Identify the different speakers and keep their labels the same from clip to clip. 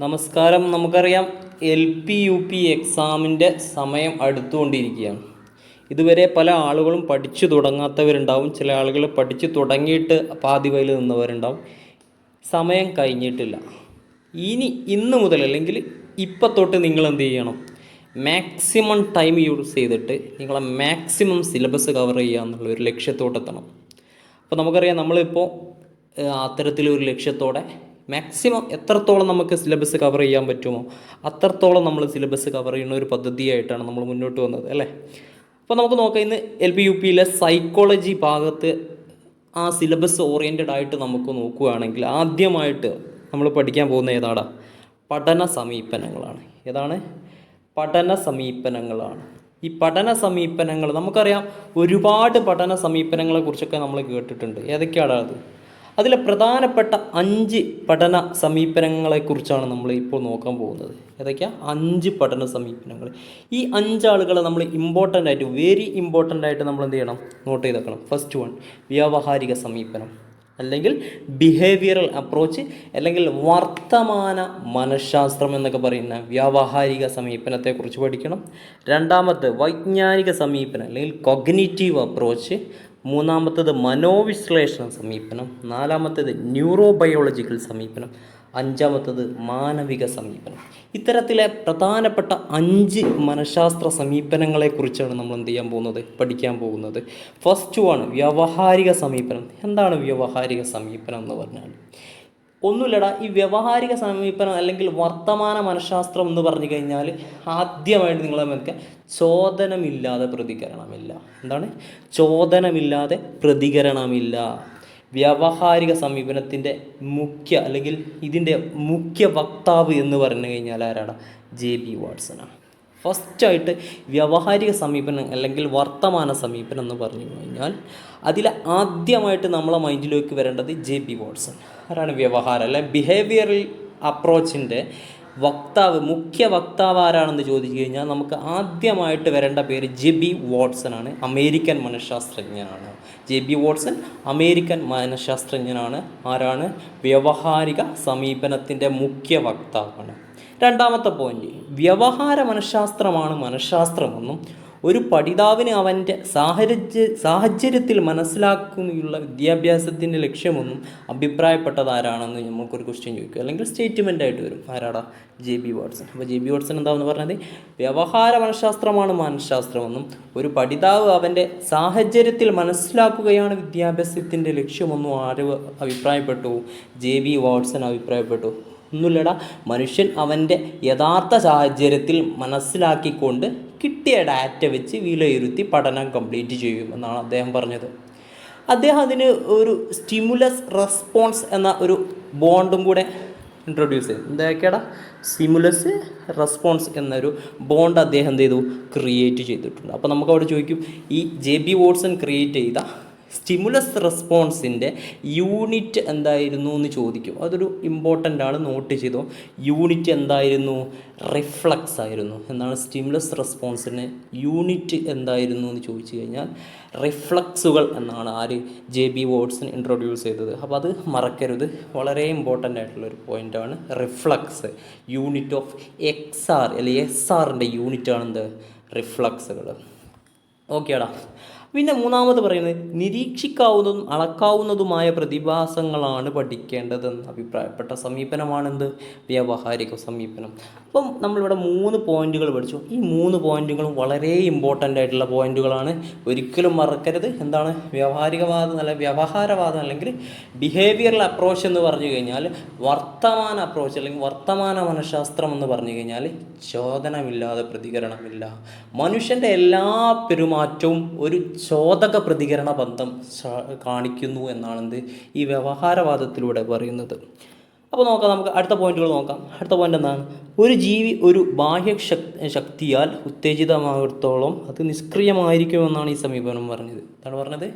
Speaker 1: നമസ്കാരം. നമുക്കറിയാം LP UP എക്സാമിൻ്റെ സമയം അടുത്തുകൊണ്ടിരിക്കുകയാണ്. ഇതുവരെ പല ആളുകളും പഠിച്ചു തുടങ്ങാത്തവരുണ്ടാവും, ചില ആളുകൾ പഠിച്ചു തുടങ്ങിയിട്ട് പാതി വഴിയിൽ നിന്നവരുണ്ടാവും. സമയം കഴിഞ്ഞിട്ടില്ല. ഇന്ന് മുതൽ അല്ലെങ്കിൽ ഇപ്പം തൊട്ട് നിങ്ങൾ എന്ത് ചെയ്യണം? മാക്സിമം ടൈം യൂസ് ചെയ്തിട്ട് നിങ്ങളെ മാക്സിമം സിലബസ് കവർ ചെയ്യുക എന്നുള്ള ഒരു ലക്ഷ്യത്തോടെത്തണം. അപ്പോൾ നമുക്കറിയാം നമ്മളിപ്പോൾ അത്തരത്തിലൊരു ലക്ഷ്യത്തോടെ മാക്സിമം എത്രത്തോളം നമുക്ക് സിലബസ് കവർ ചെയ്യാൻ പറ്റുമോ അത്രത്തോളം നമ്മൾ സിലബസ് കവർ ചെയ്യുന്ന ഒരു പദ്ധതിയായിട്ടാണ് നമ്മൾ മുന്നോട്ട് വന്നത്, അല്ലേ? അപ്പോൾ നമുക്ക് നോക്കാം, ഇന്ന് LP UPയിലെ സൈക്കോളജി ഭാഗത്ത് ആ സിലബസ് ഓറിയൻറ്റഡ് ആയിട്ട് നമുക്ക് നോക്കുകയാണെങ്കിൽ ആദ്യമായിട്ട് നമ്മൾ പഠിക്കാൻ പോകുന്ന ഏതാടാ? പഠന സമീപനങ്ങളാണ്. ഏതാണ്? പഠന സമീപനങ്ങളാണ്. ഈ പഠന സമീപനങ്ങൾ നമുക്കറിയാം, ഒരുപാട് പഠന സമീപനങ്ങളെക്കുറിച്ചൊക്കെ നമ്മൾ കേട്ടിട്ടുണ്ട്. ഏതൊക്കെയാണ് അത്? അതിലെ പ്രധാനപ്പെട്ട 5 പഠന സമീപനങ്ങളെക്കുറിച്ചാണ് നമ്മൾ ഇപ്പോൾ നോക്കാൻ പോകുന്നത്. ഏതൊക്കെയാണ്? 5 പഠന സമീപനങ്ങൾ. ഈ 5 ആളുകളെ നമ്മൾ ഇമ്പോർട്ടൻ്റ് ആയിട്ട്, വെരി ഇമ്പോർട്ടൻ്റ് ആയിട്ട് നമ്മൾ എന്ത് ചെയ്യണം? നോട്ട് ചെയ്ത് വെക്കണം. ഫസ്റ്റ് വൺ, വ്യാവഹാരിക സമീപനം അല്ലെങ്കിൽ ബിഹേവിയറൽ അപ്രോച്ച് അല്ലെങ്കിൽ വർത്തമാന മനഃശാസ്ത്രം എന്നൊക്കെ പറയുന്ന വ്യാവഹാരിക സമീപനത്തെക്കുറിച്ച് പഠിക്കണം. രണ്ടാമത്തെ വൈജ്ഞാനിക സമീപനം അല്ലെങ്കിൽ കൊഗ്നിറ്റീവ് അപ്രോച്ച്. മൂന്നാമത്തേത് മനോവിശ്ലേഷണ സമീപനം. നാലാമത്തേത് ന്യൂറോബയോളജിക്കൽ സമീപനം. അഞ്ചാമത്തേത് മാനവിക സമീപനം. ഇത്തരത്തിലെ പ്രധാനപ്പെട്ട 5 മനഃശാസ്ത്ര സമീപനങ്ങളെക്കുറിച്ചാണ് നമ്മൾ എന്ത് ചെയ്യാൻ പോകുന്നത്? പഠിക്കാൻ പോകുന്നത്. ഫസ്റ്റ് വൺ, വ്യാവഹാരിക സമീപനം. എന്താണ് വ്യാവഹാരിക സമീപനം എന്ന് പറഞ്ഞാൽ? ഒന്നുമില്ലടാ, ഈ വ്യാവഹാരിക സമീപനം അല്ലെങ്കിൽ വർത്തമാന മനഃശാസ്ത്രം എന്ന് പറഞ്ഞു കഴിഞ്ഞാൽ ആദ്യമായിട്ട് നിങ്ങൾ മനസ്സിലാക്കുക, ചോദനമില്ലാതെ പ്രതികരണമില്ല. എന്താണ്? ചോദനമില്ലാതെ പ്രതികരണമില്ല. വ്യാവഹാരിക സമീപനത്തിൻ്റെ അല്ലെങ്കിൽ ഇതിൻ്റെ മുഖ്യ വക്താവ് എന്ന് പറഞ്ഞു കഴിഞ്ഞാൽ ആരാടാ? JB വാട്സനാണ്. ഫസ്റ്റായിട്ട് വ്യാവഹാരിക സമീപനം അല്ലെങ്കിൽ വർത്തമാന സമീപനം എന്ന് പറഞ്ഞു കഴിഞ്ഞാൽ അതിൽ ആദ്യമായിട്ട് നമ്മളെ മൈൻഡിലേക്ക് വരേണ്ടത് JB വാട്സൺ. ആരാണ് വ്യവഹാരം അല്ലെ ബിഹേവിയറൽ അപ്രോച്ചിൻ്റെ വക്താവ്, മുഖ്യ വക്താവ് ആരാണെന്ന് ചോദിച്ചു കഴിഞ്ഞാൽ നമുക്ക് ആദ്യമായിട്ട് വരേണ്ട പേര് JB വാട്സൺ ആണ്. അമേരിക്കൻ മനഃശാസ്ത്രജ്ഞനാണ്. JB വാട്സൺ അമേരിക്കൻ മനഃശാസ്ത്രജ്ഞനാണ്. ആരാണ്? വ്യവഹാരിക സമീപനത്തിൻ്റെ മുഖ്യ വക്താവാണ്. രണ്ടാമത്തെ പോയിന്റ്, വ്യവഹാര മനഃശാസ്ത്രമാണ് മനഃശാസ്ത്രമെന്നും ഒരു പഠിതാവിന് അവൻ്റെ സാഹചര്യത്തിൽ മനസ്സിലാക്കുന്നതിനുള്ള വിദ്യാഭ്യാസത്തിൻ്റെ ലക്ഷ്യമെന്നും അഭിപ്രായപ്പെട്ടത് ആരാണെന്ന് നമുക്കൊരു ക്വസ്റ്റ്യൻ ചോദിക്കും, അല്ലെങ്കിൽ സ്റ്റേറ്റ്മെൻ്റ് ആയിട്ട് വരും. ആരാടാ? JB Watson. അപ്പോൾ JB വാട്സൺ എന്താണെന്ന് പറഞ്ഞത്? വ്യവഹാര മനഃശാസ്ത്രമാണ് മനഃശാസ്ത്രമെന്നും ഒരു പഠിതാവ് അവൻ്റെ സാഹചര്യത്തിൽ മനസ്സിലാക്കുകയാണ് വിദ്യാഭ്യാസത്തിൻ്റെ ലക്ഷ്യമെന്നും ആര് അഭിപ്രായപ്പെട്ടു? JB വാട്സൺ അഭിപ്രായപ്പെട്ടു. ഒന്നുമില്ലടാ, മനുഷ്യൻ അവൻ്റെ യഥാർത്ഥ സാഹചര്യത്തിൽ മനസ്സിലാക്കിക്കൊണ്ട് കിട്ടിയ ഡാറ്റ വെച്ച് വിലയിരുത്തി പഠനം കംപ്ലീറ്റ് ചെയ്യുമെന്നാണ് അദ്ദേഹം പറഞ്ഞത്. അദ്ദേഹം അതിന് ഒരു സ്റ്റിമുലസ് റെസ്പോൺസ് എന്ന ഒരു ബോണ്ടും കൂടെ ഇൻട്രൊഡ്യൂസ് ചെയ്തു. എന്തൊക്കെയാടാ? സ്റ്റിമുലസ് റെസ്പോൺസ് എന്നൊരു ബോണ്ട് അദ്ദേഹം എന്ത് ചെയ്തു? ക്രിയേറ്റ് ചെയ്തിട്ടുണ്ട്. അപ്പോൾ നമുക്ക് അവിടെ ചോദിക്കും, ഈ JB വാട്സൺ ക്രിയേറ്റ് ചെയ്ത സ്റ്റിമുലസ് റെസ്പോൺസിൻ്റെ യൂണിറ്റ് എന്തായിരുന്നു എന്ന് ചോദിക്കും. അതൊരു ഇമ്പോർട്ടൻ്റ് ആണ്, നോട്ട് ചെയ്തോ. യൂണിറ്റ് എന്തായിരുന്നു? റിഫ്ലക്സ് ആയിരുന്നു. എന്താണ്? സ്റ്റിമുലസ് റെസ്പോൺസിന് യൂണിറ്റ് എന്തായിരുന്നു എന്ന് ചോദിച്ചു കഴിഞ്ഞാൽ റിഫ്ലക്സുകൾ എന്നാണ് ആര്? JB വാട്സൺ ഇൻട്രൊഡ്യൂസ് ചെയ്തത്. അപ്പോൾ അത് മറക്കരുത്, വളരെ ഇമ്പോർട്ടൻ്റ് ആയിട്ടുള്ളൊരു പോയിൻ്റാണ്. റിഫ്ലക്സ് യൂണിറ്റ് ഓഫ് XR അല്ലെങ്കിൽ SRൻ്റെ യൂണിറ്റാണ് എന്ത്? റിഫ്ലക്സുകൾ. ഓക്കേടാ. പിന്നെ മൂന്നാമത് പറയുന്നത് നിരീക്ഷിക്കാവുന്നതും അളക്കാവുന്നതുമായ പ്രതിഭാസങ്ങളാണ് പഠിക്കേണ്ടതെന്ന് അഭിപ്രായപ്പെട്ട സമീപനമാണെന്ത്? വ്യാവഹാരിക സമീപനം. അപ്പം നമ്മളിവിടെ 3 പോയിന്റുകൾ പഠിച്ചു. ഈ 3 പോയിന്റുകളും വളരെ ഇമ്പോർട്ടൻ്റ് ആയിട്ടുള്ള പോയിന്റുകളാണ്, ഒരിക്കലും മറക്കരുത്. എന്താണ്? വ്യവഹാരികവാദം അല്ല വ്യവഹാരവാദം അല്ലെങ്കിൽ ബിഹേവിയറൽ അപ്രോച്ച് എന്ന് പറഞ്ഞു കഴിഞ്ഞാൽ വർത്തമാന അപ്രോച്ച് അല്ലെങ്കിൽ വർത്തമാന മനഃശാസ്ത്രം എന്ന് പറഞ്ഞു കഴിഞ്ഞാൽ ചോദനമില്ലാതെ പ്രതികരണമില്ല. മനുഷ്യൻ്റെ എല്ലാ പെരുമാറ്റവും ഒരു ചോദക പ്രതികരണ ബന്ധം കാണിക്കുന്നു എന്നാണെന്ത് ഈ വ്യവഹാരവാദത്തിലൂടെ പറയുന്നത്. അപ്പോൾ നോക്കാം, നമുക്ക് അടുത്ത പോയിന്റുകൾ നോക്കാം. അടുത്ത പോയിന്റ് എന്താണ്? ഒരു ജീവി ഒരു ബാഹ്യ ശക്തിയാൽ ഉത്തേജിതമാകത്തോളം അത് നിഷ്ക്രിയമായിരിക്കുമെന്നാണ് ഈ സമീപനം പറഞ്ഞത്. എന്താണ് പറഞ്ഞത്?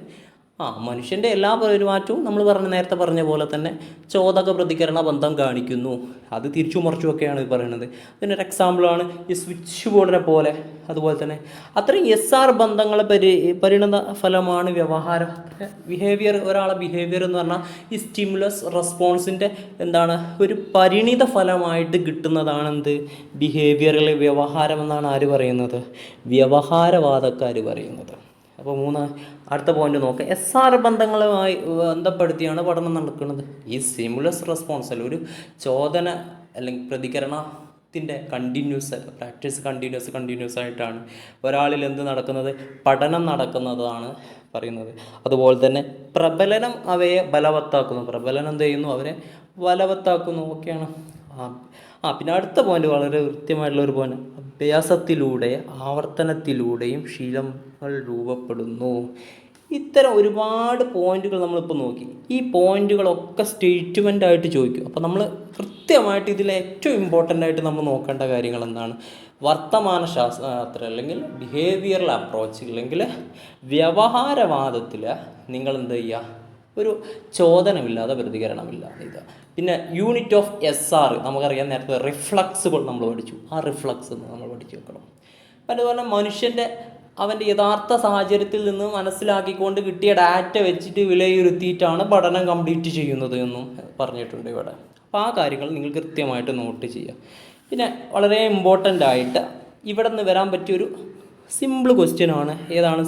Speaker 1: മനുഷ്യൻ്റെ എല്ലാ പെരുമാറ്റവും നമ്മൾ നേരത്തെ പറഞ്ഞ പോലെ തന്നെ ചോദക പ്രതികരണ ബന്ധം കാണിക്കുന്നു. അത് തിരിച്ചു മറിച്ചുമൊക്കെയാണ് പറയുന്നത്. ഇതിനൊരു എക്സാമ്പിളാണ് ഈ സ്വിച്ച് ബോർഡിനെ പോലെ. അതുപോലെ തന്നെ അത്രയും SR ബന്ധങ്ങളെ പരിണത ഫലമാണ് വ്യവഹാരം. ബിഹേവിയർ, ഒരാളെ ബിഹേവിയർ എന്ന് പറഞ്ഞാൽ ഈ സ്റ്റിമുലസ് റെസ്പോൺസിൻ്റെ ഒരു പരിണിത ഫലമായിട്ട് കിട്ടുന്നതാണ് എന്ത്, ബിഹേവിയറിലെ വ്യവഹാരം എന്നാണ് ആര് പറയുന്നത്, വ്യവഹാരവാദക്കാർ പറയുന്നത്. അപ്പോൾ അടുത്ത പോയിന്റ് നോക്കാം. SR ബന്ധങ്ങളുമായി ബന്ധപ്പെടുത്തിയാണ് പഠനം നടക്കുന്നത്. ഈ സ്റ്റിമുലസ് റെസ്പോൺസ് അല്ല, ഒരു ചോദന അല്ലെങ്കിൽ പ്രതികരണത്തിൻ്റെ കണ്ടിന്യൂസ് ആയിട്ടാണ് ഒരാളിൽ എന്ത് നടക്കുന്നത്, പഠനം നടക്കുന്നതാണ് പറയുന്നത്. അതുപോലെ തന്നെ പ്രബലനം അവയെ ബലവത്താക്കുന്നു. പ്രബലനം എന്ത് ചെയ്യുന്നു, അവരെ ബലവത്താക്കുന്നു. ഓക്കെയാണ്. പിന്നെ അടുത്ത പോയിന്റ് വളരെ കൃത്യമായിട്ടുള്ള ഒരു പോയിന്റ്, അഭ്യാസത്തിലൂടെ ആവർത്തനത്തിലൂടെയും ശീലങ്ങൾ രൂപപ്പെടുന്നു. ഇത്തരം ഒരുപാട് പോയിന്റുകൾ നമ്മളിപ്പോൾ നോക്കി. ഈ പോയിന്റുകളൊക്കെ സ്റ്റേറ്റ്മെൻ്റ് ആയിട്ട് ചോദിക്കും. അപ്പോൾ നമ്മൾ കൃത്യമായിട്ട് ഇതിൽ ഏറ്റവും ഇമ്പോർട്ടൻ്റ് ആയിട്ട് നമ്മൾ നോക്കേണ്ട കാര്യങ്ങൾ എന്താണ്, വർത്തമാന ശാസ്ത്രം അല്ലെങ്കിൽ ബിഹേവിയറൽ അപ്രോച്ച് അല്ലെങ്കിൽ വ്യവഹാരവാദത്തിൽ നിങ്ങൾ എന്ത് ചെയ്യുക, ഒരു ചോദനമില്ലാതെ പ്രതികരണമില്ലാതെ ഇത്. പിന്നെ യൂണിറ്റ് ഓഫ് SR നമുക്കറിയാം, നേരത്തെ റിഫ്ലക്സുകൾ നമ്മൾ പഠിച്ചു. ആ റിഫ്ലക്സ് നമ്മൾ പഠിച്ചു വെക്കണം. അതുപോലെ മനുഷ്യൻ്റെ അവൻ്റെ യഥാർത്ഥ സാഹചര്യത്തിൽ നിന്ന് മനസ്സിലാക്കിക്കൊണ്ട് കിട്ടിയ ഡാറ്റ വെച്ചിട്ട് വിലയിരുത്തിയിട്ടാണ് പഠനം കംപ്ലീറ്റ് ചെയ്യുന്നത് എന്നും പറഞ്ഞിട്ടുണ്ട് ഇവിടെ. അപ്പോൾ ആ കാര്യങ്ങൾ നിങ്ങൾ കൃത്യമായിട്ട് നോട്ട് ചെയ്യുക. പിന്നെ വളരെ ഇമ്പോർട്ടൻ്റ് ആയിട്ട് ഇവിടെ നിന്ന് വരാൻ പറ്റിയൊരു സിമ്പിൾ ക്വസ്റ്റ്യനാണ്. ഏതാണ്,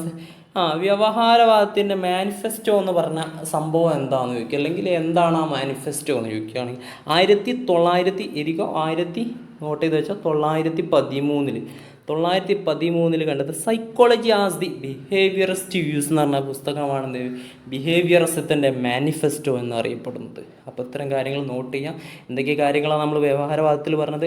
Speaker 1: വ്യവഹാരവാദത്തിൻ്റെ മാനിഫെസ്റ്റോ എന്ന് പറഞ്ഞ സംഭവം എന്താണെന്ന് ചോദിക്കുക, അല്ലെങ്കിൽ എന്താണ് ആ മാനിഫെസ്റ്റോ എന്ന് ചോദിക്കുകയാണെങ്കിൽ 1913 നോട്ട് ചെയ്ത് വെച്ചാൽ 1913 കണ്ടത് psychology as the behaviourist views എന്ന് പറഞ്ഞ പുസ്തകമാണെന്ന് ബിഹേവിയറിസത്തിൻ്റെ മാനിഫെസ്റ്റോ എന്നറിയപ്പെടുന്നത്. അപ്പോൾ ഇത്തരം കാര്യങ്ങൾ നോട്ട് ചെയ്യാം. എന്തൊക്കെ കാര്യങ്ങളാണ് നമ്മൾ വ്യവഹാരവാദത്തിൽ പറഞ്ഞത്.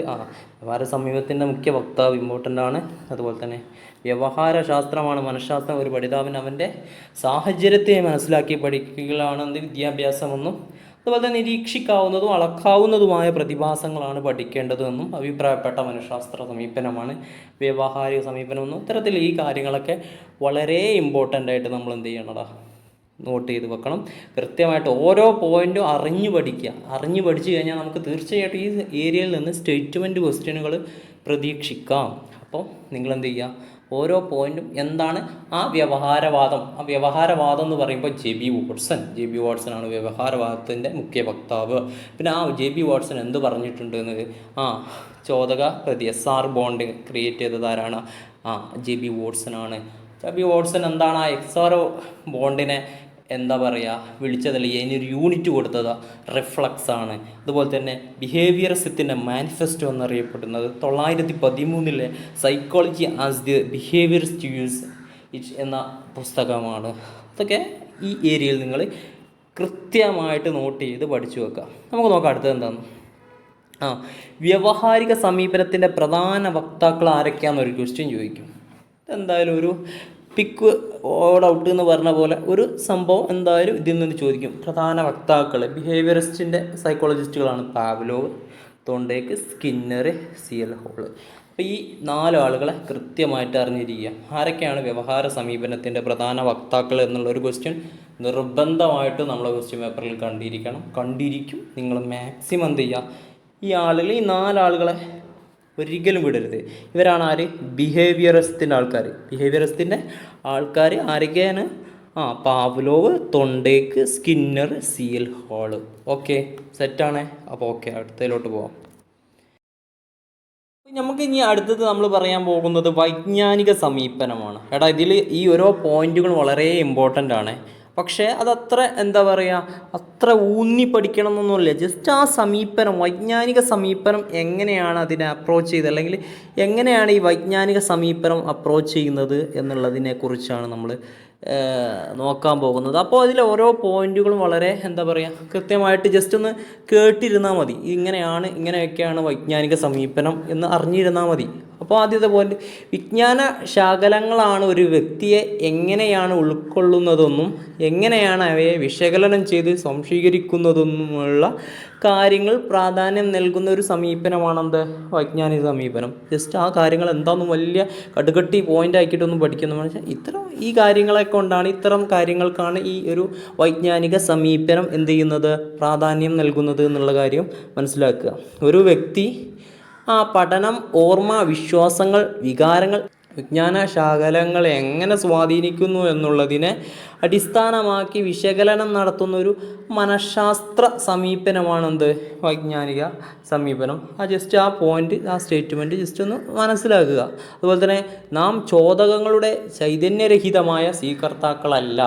Speaker 1: വ്യവഹാര സമീപത്തിൻ്റെ മുഖ്യ വക്താവ് ഇമ്പോർട്ടൻ്റ് ആണ്. അതുപോലെ തന്നെ വ്യവഹാരശാസ്ത്രമാണ് മനഃശാസ്ത്രം. ഒരു പഠിതാവിന് അവൻ്റെ സാഹചര്യത്തെ മനസ്സിലാക്കി പഠിക്കുകയാണ് വിദ്യാഭ്യാസമെന്നും. അതുപോലെ തന്നെ നിരീക്ഷിക്കാവുന്നതും അളക്കാവുന്നതുമായ പ്രതിഭാസങ്ങളാണ് പഠിക്കേണ്ടതെന്നും അഭിപ്രായപ്പെട്ട മനഃശാസ്ത്ര സമീപനമാണ് വ്യവഹാരിക സമീപനമെന്നും. ഇത്തരത്തിൽ ഈ കാര്യങ്ങളൊക്കെ വളരെ ഇമ്പോർട്ടൻ്റ് ആയിട്ട് നമ്മൾ എന്ത് ചെയ്യണടാ, നോട്ട് ചെയ്ത് വെക്കണം. കൃത്യമായിട്ട് ഓരോ പോയിൻറ്റും അറിഞ്ഞു പഠിച്ചു കഴിഞ്ഞാൽ നമുക്ക് തീർച്ചയായിട്ടും ഈ ഏരിയയിൽ നിന്ന് സ്റ്റേറ്റ്മെൻറ്റ് ക്വസ്റ്റ്യനുകൾ പ്രതീക്ഷിക്കാം. അപ്പോൾ നിങ്ങളെന്ത് ചെയ്യുക, ഓരോ പോയിൻറ്റും എന്താണ് ആ വ്യവഹാരവാദം എന്ന് പറയുമ്പോൾ ജെ.ബി. വാട്സൺ ആണ് വ്യവഹാരവാദത്തിൻ്റെ മുഖ്യ വക്താവ്. പിന്നെ ജെ.ബി. വാട്സൺ എന്ത് പറഞ്ഞിട്ടുണ്ട് എന്നത്, ചോദക പ്രതി SR ബോണ്ട് ക്രിയേറ്റ് ചെയ്തത് ആരാണ്, ജെ.ബി. വാട്സൺ ആണ്. ജെ.ബി. വാട്സൺ എന്താണ് ആ SR ബോണ്ടിനെ വിളിച്ചതല്ല, അതിനൊരു യൂണിറ്റ് കൊടുത്തത് റിഫ്ലക്സ് ആണ്. അതുപോലെ തന്നെ ബിഹേവിയറിസത്തിൻ്റെ മാനിഫെസ്റ്റോ എന്നറിയപ്പെടുന്നത് 1913 psychology as the behaviourist views എന്ന പുസ്തകമാണ്. അതൊക്കെ ഈ ഏരിയയിൽ നിങ്ങൾ കൃത്യമായിട്ട് നോട്ട് ചെയ്ത് പഠിച്ചു വെക്കുക. നമുക്ക് നോക്കാം അടുത്തത് എന്താണെന്ന്. വ്യവഹാരിക സമീപനത്തിൻ്റെ പ്രധാന വക്താക്കൾ ആരൊക്കെയാണെന്നൊരു ക്വസ്റ്റ്യൻ ചോദിക്കും. എന്തായാലും ഒരു പിക്ക് ഓഡ് ഔട്ട് എന്ന് പറഞ്ഞ പോലെ ഒരു സംഭവം എന്തായാലും ഇതിൽ നിന്ന് ചോദിക്കും. പ്രധാന വക്താക്കൾ ബിഹേവിയറിസ്റ്റിൻ്റെ സൈക്കോളജിസ്റ്റുകളാണ് Pavlov, Thorndike, Skinner, CL Hull. അപ്പോൾ ഈ 4 ആളുകളെ കൃത്യമായിട്ട് അറിഞ്ഞിരിക്കുക. ആരൊക്കെയാണ് വ്യവഹാര സമീപനത്തിൻ്റെ പ്രധാന വക്താക്കൾ എന്നുള്ളൊരു ക്വസ്റ്റ്യൻ നിർബന്ധമായിട്ടും നമ്മളെ ക്വസ്റ്റ്യൻ പേപ്പറിൽ കണ്ടിരിക്കും. നിങ്ങൾ മാക്സിമം എന്ത് ചെയ്യുക, ഈ 4 ആളുകളെ ഒരിക്കലും വിടരുത്. ഇവരാണ് ആര്, ബിഹേവിയറിസ്റ്റിൻ്റെ ആൾക്കാർ ആരൊക്കെയാണ്, Pavlov, Thorndike, Skinner, CL Hull. Okay, സെറ്റാണേ. അപ്പോൾ ഓക്കെ, അടുത്തതിലോട്ട് പോവാം. നമുക്ക് ഇനി അടുത്തത് നമ്മൾ പറയാൻ പോകുന്നത് വൈജ്ഞാനിക സമീപനമാണ്. ഇതിൽ ഈ ഓരോ പോയിന്റുകളും വളരെ ഇമ്പോർട്ടൻ്റ് ആണ്. പക്ഷേ അതത്ര അത്ര ഊന്നി പഠിക്കണം എന്നൊന്നുമില്ല. ജസ്റ്റ് ആ സമീപനം, വൈജ്ഞാനിക സമീപനം എങ്ങനെയാണ് അതിനെ അപ്രോച്ച് ചെയ്ത്, അല്ലെങ്കിൽ എങ്ങനെയാണ് ഈ വൈജ്ഞാനിക സമീപനം അപ്രോച്ച് ചെയ്യുന്നത് എന്നുള്ളതിനെക്കുറിച്ചാണ് നമ്മൾ നോക്കാൻ പോകുന്നത്. അപ്പോൾ അതിലെ ഓരോ പോയിന്റുകളും വളരെ കൃത്യമായിട്ട് ജസ്റ്റ് ഒന്ന് കേട്ടിരുന്നാൽ മതി. ഇങ്ങനെയൊക്കെയാണ് വൈജ്ഞാനിക സമീപനം എന്ന് അറിഞ്ഞിരുന്നാൽ മതി. അപ്പോൾ ആദ്യത്തെ പോയിന്റ്, വിജ്ഞാന ശകലങ്ങളാണ് ഒരു വ്യക്തിയെ എങ്ങനെയാണ് ഉൾക്കൊള്ളുന്നതെന്നും എങ്ങനെയാണ് അവയെ വിശകലനം ചെയ്ത് സംശീകരിക്കുന്നതെന്നുമുള്ള കാര്യങ്ങൾ പ്രാധാന്യം നൽകുന്ന ഒരു സമീപനമാണ് വൈജ്ഞാനിക സമീപനം. ജസ്റ്റ് ആ കാര്യങ്ങൾ എന്താണെന്നും വലിയ കടുകട്ടി പോയിന്റ് ആക്കിയിട്ടൊന്നും പഠിക്കുന്നു. ഇത്തരം ഈ കാര്യങ്ങളെ കൊണ്ടാണ്, ഇത്തരം കാര്യങ്ങൾക്കാണ് ഈ ഒരു വൈജ്ഞാനിക സമീപനം എന്ത് ചെയ്യുന്നത്, പ്രാധാന്യം നൽകുന്നത് എന്നുള്ള കാര്യം മനസ്സിലാക്കുക. ഒരു വ്യക്തി പഠനം, ഓർമ്മ, വിശ്വാസങ്ങൾ, വികാരങ്ങൾ, വിജ്ഞാന ശകലങ്ങളെ എങ്ങനെ സ്വാധീനിക്കുന്നു എന്നുള്ളതിനെ അടിസ്ഥാനമാക്കി വിശകലനം നടത്തുന്ന ഒരു മനഃശാസ്ത്ര സമീപനമാണെന്ത്, വൈജ്ഞാനിക സമീപനം. ജസ്റ്റ് ആ പോയിന്റ്, ആ സ്റ്റേറ്റ്മെൻറ്റ് ജസ്റ്റ് ഒന്ന് മനസ്സിലാക്കുക. അതുപോലെ തന്നെ നാം ചോദകങ്ങളുടെ ചൈതന്യരഹിതമായ സ്വീകർത്താക്കളല്ല.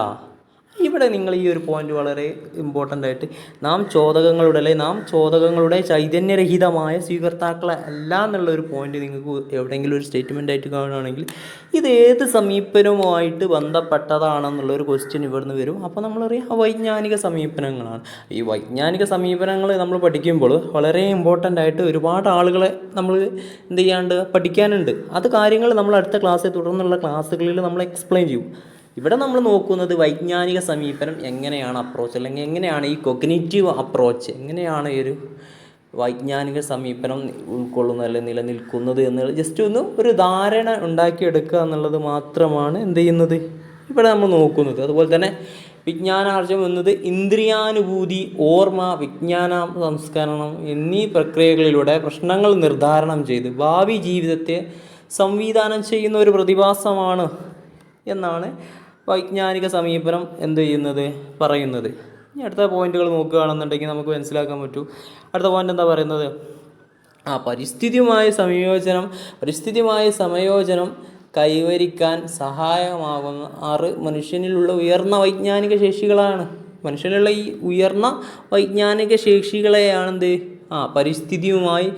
Speaker 1: ഇവിടെ നിങ്ങൾ ഈ ഒരു പോയിന്റ് വളരെ ഇമ്പോർട്ടൻ്റ് ആയിട്ട്, നാം ചോദകങ്ങളുടെ ചൈതന്യരഹിതമായ സ്വീകർത്താക്കളെ അല്ല എന്നുള്ളൊരു പോയിന്റ് നിങ്ങൾക്ക് എവിടെയെങ്കിലും ഒരു സ്റ്റേറ്റ്മെൻ്റ് ആയിട്ട് കാണുകയാണെങ്കിൽ ഇത് ഏത് സമീപനവുമായിട്ട് ബന്ധപ്പെട്ടതാണെന്നുള്ളൊരു ക്വസ്റ്റ്യൻ ഇവിടുന്ന് വരും. അപ്പോൾ നമ്മളറിയാം വൈജ്ഞാനിക സമീപനങ്ങളാണ്. ഈ വൈജ്ഞാനിക സമീപനങ്ങൾ നമ്മൾ പഠിക്കുമ്പോൾ വളരെ ഇമ്പോർട്ടൻ്റ് ആയിട്ട് ഒരുപാട് ആളുകളെ നമ്മൾ എന്ത് ചെയ്യാണ്ട് പഠിക്കാനുണ്ട്. അത് കാര്യങ്ങൾ നമ്മൾ അടുത്ത ക്ലാസ്സിൽ, തുടർന്നുള്ള ക്ലാസ്സുകളിൽ നമ്മൾ എക്സ്പ്ലെയിൻ ചെയ്യും. ഇവിടെ നമ്മൾ നോക്കുന്നത് വൈജ്ഞാനിക സമീപനം എങ്ങനെയാണ് അപ്രോച്ച്, അല്ലെങ്കിൽ എങ്ങനെയാണ് ഈ കൊഗ്നിറ്റീവ് അപ്രോച്ച്, എങ്ങനെയാണ് ഈ ഒരു വൈജ്ഞാനിക സമീപനം ഉൾക്കൊള്ളുന്നത് അല്ലെങ്കിൽ നിലനിൽക്കുന്നത് എന്നുള്ളത് ജസ്റ്റ് ഒന്ന് ഒരു ധാരണ ഉണ്ടാക്കിയെടുക്കുക എന്നുള്ളത് മാത്രമാണ് എന്ത് ചെയ്യുന്നത് ഇവിടെ നമ്മൾ നോക്കുന്നത്. അതുപോലെ തന്നെ വിജ്ഞാനാർജനം എന്നത് ഇന്ദ്രിയാനുഭൂതി, ഓർമ്മ, വിജ്ഞാന സംസ്കരണം എന്നീ പ്രക്രിയകളിലൂടെ പ്രശ്നങ്ങൾ നിർദ്ധാരണം ചെയ്ത് ഭാവി ജീവിതത്തെ സംവിധാനം ചെയ്യുന്ന ഒരു പ്രതിഭാസമാണ് എന്നാണ് വൈജ്ഞാനിക സമീപനം എന്ത് ചെയ്യുന്നത്, പറയുന്നത്. ഇനി അടുത്ത പോയിന്റുകൾ നോക്കുകയാണെന്നുണ്ടെങ്കിൽ നമുക്ക് മനസ്സിലാക്കാൻ പറ്റൂ. അടുത്ത പോയിന്റ് എന്താ പറയുന്നത്, പരിസ്ഥിതിയുമായ സമയോചനം കൈവരിക്കാൻ സഹായമാകുന്ന 6 മനുഷ്യനിലുള്ള ഉയർന്ന വൈജ്ഞാനിക ശേഷികളാണ്. മനുഷ്യനിലുള്ള ഈ ഉയർന്ന വൈജ്ഞാനിക ശേഷികളെയാണെന്ത് പരിസ്ഥിതിയുമായി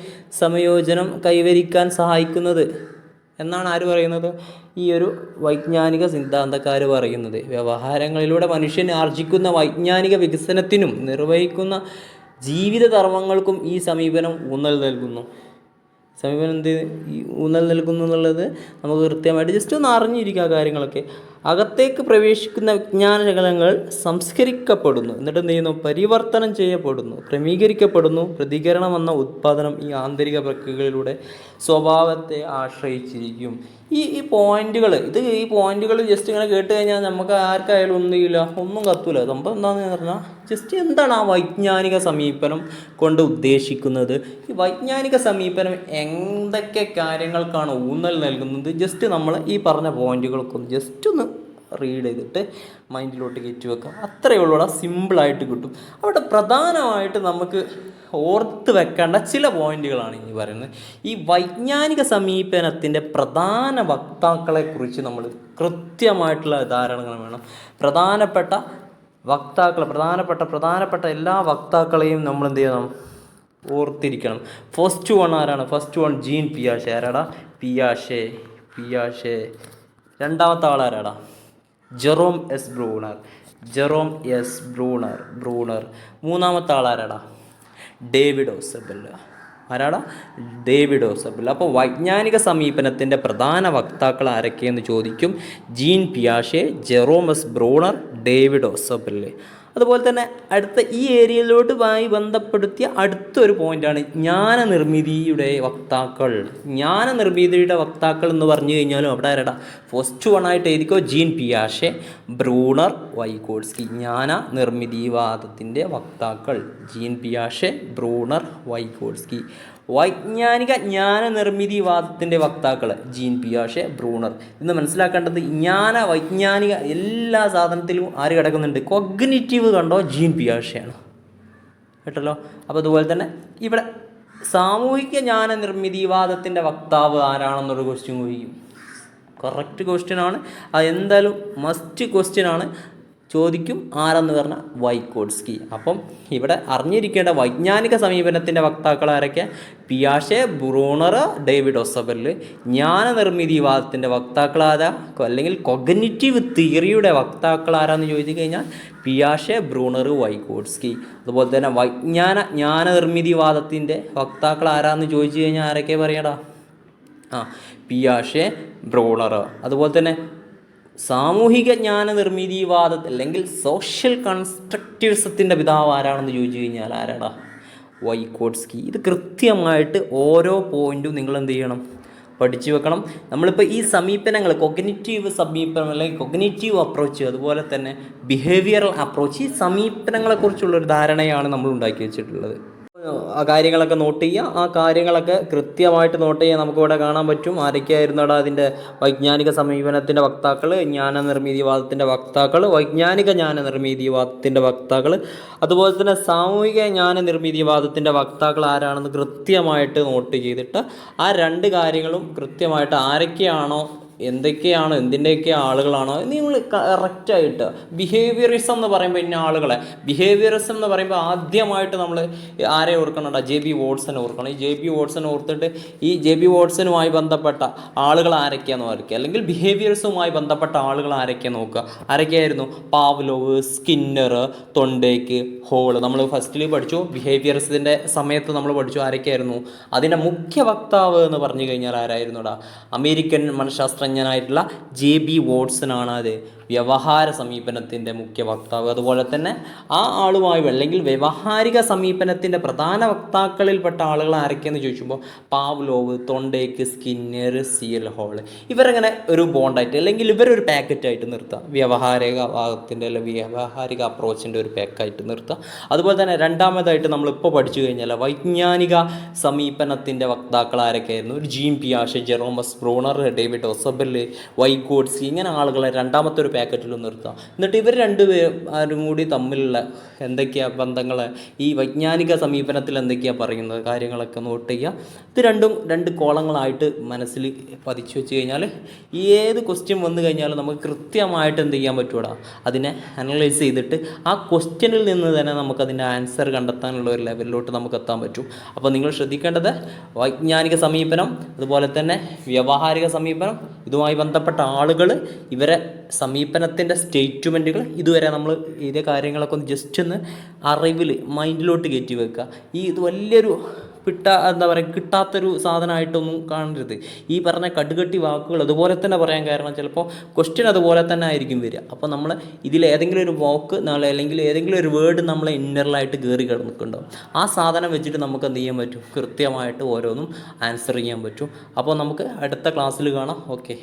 Speaker 1: സമയോജനം കൈവരിക്കാൻ സഹായിക്കുന്നത് എന്നാണ് ആര് പറയുന്നത്, ഈ ഒരു വൈജ്ഞാനിക സിദ്ധാന്തക്കാർ പറയുന്നത്. വ്യവഹാരങ്ങളിലൂടെ മനുഷ്യൻ ആർജിക്കുന്ന വൈജ്ഞാനിക വികസനത്തിനും നിർവഹിക്കുന്ന ജീവിത ധർമ്മങ്ങൾക്കും ഈ സമീപനം ഊന്നൽ നൽകുന്നു. ഊന്നൽ നൽകുന്നു എന്നുള്ളത് നമുക്ക് കൃത്യമായിട്ട് ജസ്റ്റ് ഒന്ന് അറിഞ്ഞിരിക്കുക കാര്യങ്ങളൊക്കെ. അകത്തേക്ക് പ്രവേശിക്കുന്ന വിജ്ഞാനശകലങ്ങൾ സംസ്കരിക്കപ്പെടുന്നു, എന്നിട്ട് എന്ത് ചെയ്യുന്നു, പരിവർത്തനം ചെയ്യപ്പെടുന്നു, ക്രമീകരിക്കപ്പെടുന്നു. പ്രതികരണം എന്ന ഉത്പാദനം ഈ ആന്തരിക പ്രക്രിയകളിലൂടെ സ്വഭാവത്തെ ആശ്രയിച്ചിരിക്കും. ഈ പോയിന്റുകൾ ജസ്റ്റ് ഇങ്ങനെ കേട്ട് കഴിഞ്ഞാൽ നമുക്ക് ആർക്കായാലും ഒന്നും കത്തൂല. സംഭവം എന്താണെന്ന് പറഞ്ഞാൽ ജസ്റ്റ് എന്താണ് ആ വൈജ്ഞാനിക സമീപനം കൊണ്ട് ഉദ്ദേശിക്കുന്നത്, ഈ വൈജ്ഞാനിക സമീപനം എന്തൊക്കെ കാര്യങ്ങൾക്കാണ് ഊന്നൽ നൽകുന്നത്, ജസ്റ്റ് നമ്മൾ ഈ പറഞ്ഞ പോയിന്റുകളൊക്കെ ഒന്ന് ജസ്റ്റ് ഒന്ന് റീഡ് ചെയ്തിട്ട് മൈൻഡിലോട്ട് കയറ്റി വെക്കാം. അത്രയേ ഉള്ളൂ, സിമ്പിളായിട്ട് കിട്ടും. അവിടെ പ്രധാനമായിട്ട് നമുക്ക് ഓർത്ത് വെക്കേണ്ട ചില പോയിന്റുകളാണ് ഇനി പറയുന്നത്. ഈ വൈജ്ഞാനിക സമീപനത്തിൻ്റെ പ്രധാന വക്താക്കളെക്കുറിച്ച് നമ്മൾ കൃത്യമായിട്ടുള്ള ധാരണകൾ വേണം. പ്രധാനപ്പെട്ട എല്ലാ വക്താക്കളെയും നമ്മൾ എന്ത് ചെയ്യണം, ഓർത്തിരിക്കണം. ഫസ്റ്റ് വൺ ആരാണ്? ഫസ്റ്റ് വൺ ജീൻ പിയാഷെ. ആരാടാ? പിയാഷെ. രണ്ടാമത്തെ ആളാരാടാ? Jerome S Bruner. മൂന്നാമത്തെ ആളാരാടാ? ഡേവിഡ് ഓസബെൽ. അപ്പോൾ വൈജ്ഞാനിക സമീപനത്തിൻ്റെ പ്രധാന വക്താക്കൾ ആരൊക്കെയെന്ന് ചോദിക്കും. ജീൻ പിയാഷെ, Jerome S Bruner, David Ausubel. അതുപോലെ തന്നെ അടുത്ത ഈ ഏരിയയിലോട്ടുമായി ബന്ധപ്പെടുത്തിയ അടുത്തൊരു പോയിൻ്റാണ് ജ്ഞാനനിർമ്മിതിയുടെ വക്താക്കൾ. ജ്ഞാനനിർമ്മിതിയുടെ വക്താക്കൾ എന്ന് പറഞ്ഞു കഴിഞ്ഞാലും അവിടെ ആരാടാ? ഫസ്റ്റ് വൺ ആയിട്ട് എഴുതിക്കോ, ജീൻ പിയാഷെ, ബ്രൂണർ, വൈഗോട്സ്കി. ജ്ഞാനനിർമ്മിതിവാദത്തിൻ്റെ വക്താക്കൾ ജീൻ പിയാഷെ, ബ്രൂണർ, വൈഗോട്സ്കി. വൈജ്ഞാനിക ജ്ഞാനനിർമ്മിതിവാദത്തിൻ്റെ വക്താക്കൾ ജീൻ പിയാഷെ, ബ്രൂണർ. ഇന്ന് മനസ്സിലാക്കേണ്ടത് വൈജ്ഞാനിക എല്ലാ സാധനത്തിലും ആര് കിടക്കുന്നുണ്ട്? കൊഗ്നിറ്റീവ് കണ്ടോ? ജീൻ പിയാഷെയാണ് കേട്ടല്ലോ. അപ്പോൾ അതുപോലെ തന്നെ ഇവിടെ സാമൂഹിക ജ്ഞാനനിർമ്മിതിവാദത്തിൻ്റെ വക്താവ് ആരാണെന്നൊരു ക്വസ്റ്റ്യൻ ചോദിക്കും. കറക്റ്റ് ക്വസ്റ്റ്യനാണ്, അത് എന്തായാലും മസ്റ്റ് ക്വസ്റ്റ്യനാണ്. ചോദിക്കും ആരെന്ന് പറഞ്ഞാൽ വൈഗോട്സ്കി. അപ്പം ഇവിടെ അറിഞ്ഞിരിക്കേണ്ട വൈജ്ഞാനിക സമീപനത്തിൻ്റെ വക്താക്കൾ ആരൊക്കെ? പിയാഷെ, ബ്രൂണർ, ഡേവിഡ് ഓസബെൽ. ജ്ഞാനനിർമ്മിതിവാദത്തിൻ്റെ വക്താക്കൾ ആരാ, അല്ലെങ്കിൽ കൊഗ്നിറ്റീവ് തിയറിയുടെ വക്താക്കൾ ആരാന്ന് ചോദിച്ചു കഴിഞ്ഞാൽ പിയാഷെ, ബ്രൂണർ, വൈഗോട്സ്കി. അതുപോലെ തന്നെ ജ്ഞാനനിർമ്മിതിവാദത്തിൻ്റെ വക്താക്കൾ ആരാന്ന് ചോദിച്ചു കഴിഞ്ഞാൽ ആരൊക്കെ പറയടാ? പിയാഷെ, ബ്രൂണർ. അതുപോലെ തന്നെ സാമൂഹിക ജ്ഞാനനിർമ്മിതിവാദം അല്ലെങ്കിൽ സോഷ്യൽ കൺസ്ട്രക്റ്റിവിസത്തിൻ്റെ പിതാവ് ആരാണെന്ന് ചോദിച്ചു കഴിഞ്ഞാൽ ആരാടാ? വൈഗോട്സ്കി. ഇത് കൃത്യമായിട്ട് ഓരോ പോയിന്റും നിങ്ങൾ എന്ത് ചെയ്യണം, പഠിച്ചു വെക്കണം. നമ്മളിപ്പോൾ ഈ സമീപനങ്ങൾ കൊഗ്നിറ്റീവ് സമീപനം അല്ലെങ്കിൽ കൊഗ്നിറ്റീവ് അപ്രോച്ച്, അതുപോലെ തന്നെ ബിഹേവിയറൽ അപ്രോച്ച്, ഈ സമീപനങ്ങളെക്കുറിച്ചുള്ളൊരു ധാരണയാണ് നമ്മൾ ഉണ്ടാക്കി വെച്ചിട്ടുള്ളത്. ആ കാര്യങ്ങളൊക്കെ നോട്ട് ചെയ്യുക. ആ കാര്യങ്ങളൊക്കെ കൃത്യമായിട്ട് നോട്ട് ചെയ്യാൻ നമുക്കിവിടെ കാണാൻ പറ്റും. ആരൊക്കെയായിരുന്നടാ അതിൻ്റെ വൈജ്ഞാനിക സമീപനത്തിൻ്റെ വക്താക്കൾ, ജ്ഞാനനിർമ്മിതിവാദത്തിൻ്റെ വക്താക്കൾ, വൈജ്ഞാനിക ജ്ഞാനനിർമ്മിതിവാദത്തിൻ്റെ വക്താക്കൾ, അതുപോലെ തന്നെ സാമൂഹിക ജ്ഞാനനിർമ്മിതിവാദത്തിൻ്റെ വക്താക്കൾ ആരാണെന്ന് കൃത്യമായിട്ട് നോട്ട് ചെയ്തിട്ട് ആ രണ്ട് കാര്യങ്ങളും കൃത്യമായിട്ട് ആരൊക്കെയാണോ എന്തിൻ്റെയൊക്കെ ആളുകളാണോ നിങ്ങൾ കറക്റ്റായിട്ട്, ബിഹേവിയറിസം എന്ന് പറയുമ്പോൾ ഇന്ന ആളുകളെ, ബിഹേവിയറിസം എന്ന് പറയുമ്പോൾ ആദ്യമായിട്ട് നമ്മൾ ആരെ ഓർക്കണണ്ട, JB വാട്സൺ ഓർക്കണം. ഈ JB വാട്സൺ ഓർത്തിട്ട് ഈ JB വാട്സണുമായി ബന്ധപ്പെട്ട ആളുകൾ ആരൊക്കെയാണെന്ന് ഓർക്കുക, അല്ലെങ്കിൽ ബിഹേവിയറിസവുമായി ബന്ധപ്പെട്ട ആളുകൾ ആരൊക്കെയാണ് നോക്കുക. ആരൊക്കെയായിരുന്നു? Pavlov, Skinner, Thorndike, Hull. നമ്മൾ ഫസ്റ്റിൽ പഠിച്ചു, ബിഹേവിയറിസത്തിൻ്റെ സമയത്ത് നമ്മൾ പഠിച്ചു ആരൊക്കെയായിരുന്നു. അതിൻ്റെ മുഖ്യ വക്താവ് എന്ന് പറഞ്ഞു കഴിഞ്ഞാൽ ആരായിരുന്നുടാ? അമേരിക്കൻ മനഃശാസ്ത്രജ്ഞനായിട്ടുള്ള JB വാട്സൺ ആണ് അത് വ്യവഹാര സമീപനത്തിൻ്റെ മുഖ്യ വക്താവ്. അതുപോലെ തന്നെ ആ ആളുമായി അല്ലെങ്കിൽ വ്യവഹാരിക സമീപനത്തിൻ്റെ പ്രധാന വക്താക്കളിൽപ്പെട്ട ആളുകൾ ആരൊക്കെയെന്ന് ചോദിക്കുമ്പോൾ Pavlov, Thorndike, Skinner, CL whole, ഇവരങ്ങനെ ഒരു ബോണ്ടായിട്ട് അല്ലെങ്കിൽ ഇവരൊരു പാക്കറ്റായിട്ട് നിർത്തുക. വ്യവഹാരിക ഭാഗത്തിൻ്റെ അല്ലെങ്കിൽ വ്യവഹാരിക അപ്രോച്ചിൻ്റെ ഒരു പാക്കായിട്ട് നിർത്തുക. അതുപോലെ തന്നെ രണ്ടാമതായിട്ട് നമ്മളിപ്പോൾ പഠിച്ചു കഴിഞ്ഞാൽ വൈജ്ഞാനിക സമീപനത്തിൻ്റെ വക്താക്കൾ ആരൊക്കെയായിരുന്നു? ജീൻ പിയാഷെ, ജെറോമസ് ബ്രൂണർ, ഡേവിഡ് ഒസബെൽ, വൈഗോഡ്സ്കി, ഇങ്ങനെ ആളുകളെ രണ്ടാമത്തെ ഒരു പാക്കറ്റിൽ നിർത്താം. എന്നിട്ട് ഇവർ രണ്ടുപേരും കൂടി തമ്മിലുള്ള എന്തൊക്കെയാണ് ബന്ധങ്ങൾ, ഈ വൈജ്ഞാനിക സമീപനത്തിൽ എന്തൊക്കെയാണ് പറയുന്നത് കാര്യങ്ങളൊക്കെ നോട്ട് ചെയ്യുക. ഇത് രണ്ടും രണ്ട് കോളങ്ങളായിട്ട് മനസ്സിൽ പതിച്ചു വെച്ച് കഴിഞ്ഞാൽ ഏത് ക്വസ്റ്റ്യൻ വന്നു കഴിഞ്ഞാലും നമുക്ക് കൃത്യമായിട്ട് എന്ത് ചെയ്യാൻ പറ്റൂടാ, അതിനെ അനലൈസ് ചെയ്തിട്ട് ആ ക്വസ്റ്റ്യനിൽ നിന്ന് തന്നെ നമുക്കതിൻ്റെ ആൻസർ കണ്ടെത്താനുള്ള ഒരു ലെവലിലോട്ട് നമുക്ക് എത്താൻ പറ്റും. അപ്പോൾ നിങ്ങൾ ശ്രദ്ധിക്കേണ്ടത് വൈജ്ഞാനിക സമീപനം, അതുപോലെ തന്നെ വ്യവഹാരിക സമീപനം, ഇതുമായി ബന്ധപ്പെട്ട ആളുകൾ, ഇവരെ സമീപനത്തിൻ്റെ സ്റ്റേറ്റ്മെൻറ്റുകൾ, ഇതുവരെ നമ്മൾ ഇതേ കാര്യങ്ങളൊക്കെ ഒന്ന് ജസ്റ്റ് ഒന്ന് അറിവിൽ മൈൻഡിലോട്ട് കയറ്റി വെക്കുക. ഇത് വലിയൊരു കിട്ടാത്തൊരു സാധനമായിട്ടൊന്നും കാണരുത്. ഈ പറഞ്ഞ കടുകട്ടി വാക്കുകൾ അതുപോലെ തന്നെ പറയാൻ കാരണം ചിലപ്പോൾ ക്വസ്റ്റ്യൻ അതുപോലെ തന്നെ ആയിരിക്കും വരിക. അപ്പോൾ നമ്മൾ ഇതിലേതെങ്കിലും ഒരു വാക്ക് അല്ലെങ്കിൽ ഏതെങ്കിലും ഒരു വേർഡ് നമ്മളെ ഇന്നറിലായിട്ട് കയറി കിടന്നിട്ടുണ്ടാവും. ആ സാധനം വെച്ചിട്ട് നമുക്ക് എന്ത് ചെയ്യാൻ പറ്റും? കൃത്യമായിട്ട് ഓരോന്നും ആൻസർ ചെയ്യാൻ പറ്റും. അപ്പോൾ നമുക്ക് അടുത്ത ക്ലാസ്സിൽ കാണാം. ഓക്കെ.